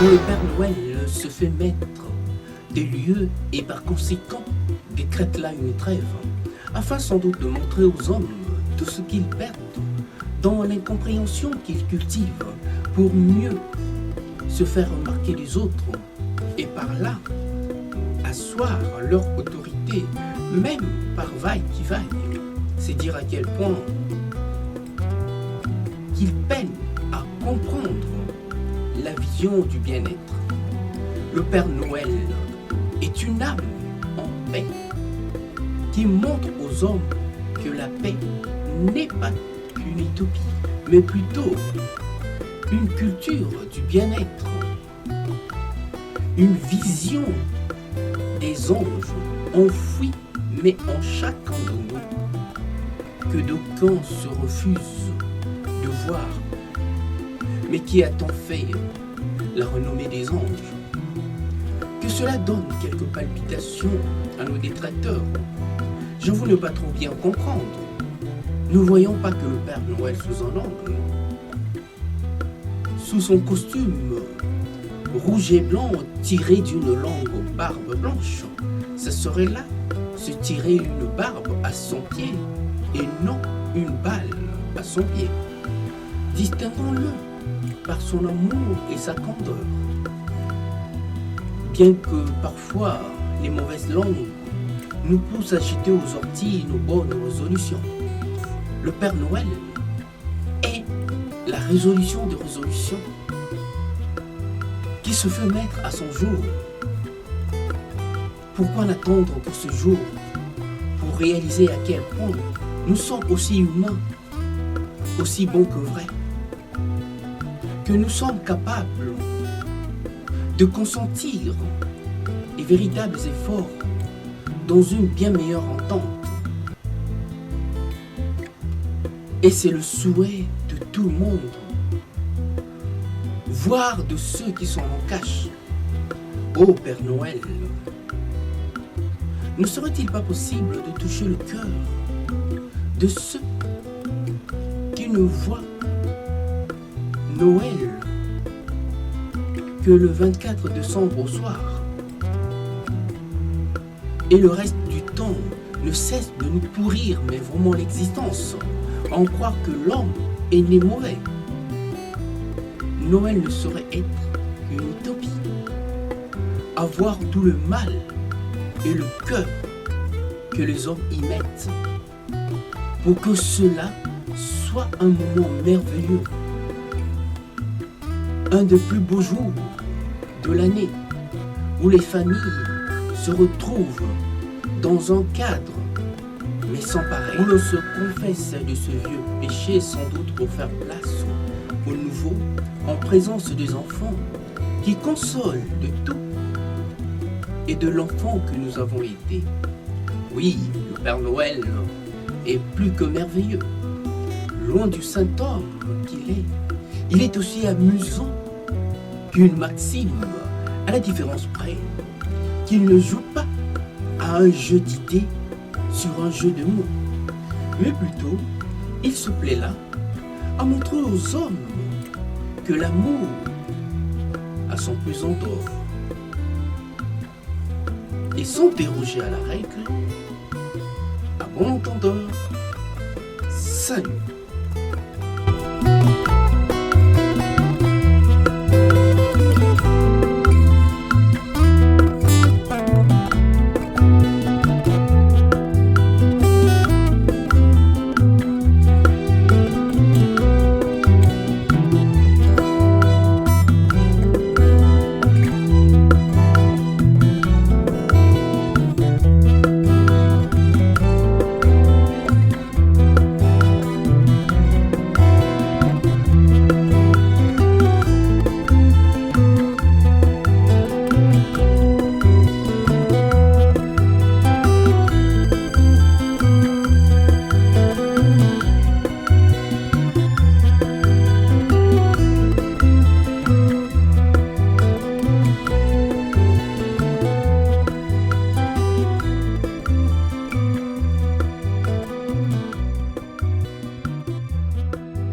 dont le Père Noël se fait maître des lieux et par conséquent décrète là une trêve, afin sans doute de montrer aux hommes tout ce qu'ils perdent dans l'incompréhension qu'ils cultivent pour mieux se faire remarquer des autres et par là asseoir leur autorité, même par vaille qui vaille. C'est dire à quel point qu'ils peinent à comprendre la vision du bien-être. Le Père Noël est une âme en paix qui montre aux hommes que la paix n'est pas qu'une utopie, mais plutôt une culture du bien-être, une vision des anges enfouis mais en chacun de nous, que d'aucuns se refusent de voir, mais qui a tant fait la renommée des anges, que cela donne quelques palpitations à nos détracteurs. J'avoue ne pas trop bien comprendre. Ne voyons pas que le Père Noël sous un angle, sous son costume rouge et blanc tiré d'une longue barbe blanche, ce serait là se tirer une barbe à son pied et non une balle à son pied. Distinguons-le par son amour et sa candeur. Bien que parfois les mauvaises langues nous poussent à jeter aux orties nos bonnes résolutions, le Père Noël est la résolution de résolution qui se fait mettre à son jour. Pourquoi n'attendre que ce jour pour réaliser à quel point nous sommes aussi humains, aussi bons que vrais, que nous sommes capables de consentir les véritables efforts dans une bien meilleure entente. Et c'est le souhait de tout le monde, voire de ceux qui sont en cache. Ô Père Noël, ne serait-il pas possible de toucher le cœur de ceux qui ne voient Noël que le 24 décembre au soir et le reste du temps ne cesse de nous pourrir mais vraiment l'existence, en croire que l'homme est né mauvais. Noël ne saurait être qu'une utopie. Avoir tout le mal et le cœur que les hommes y mettent pour que cela soit un moment merveilleux, un des plus beaux jours de l'année où les familles se retrouvent dans un cadre mais sans pareil, où l'on se confesse de ce vieux péché sans doute pour faire place au nouveau en présence des enfants qui consolent de tout et de l'enfant que nous avons été. Oui, le Père Noël est plus que merveilleux. Loin du saint homme qu'il est, il est aussi amusant qu'une maxime, à la différence près qu'il ne joue pas à un jeu d'idées sur un jeu de mots, mais plutôt il se plaît là à montrer aux hommes que l'amour a son pesant d'or. Et sans déroger à la règle, à bon entendeur, salut.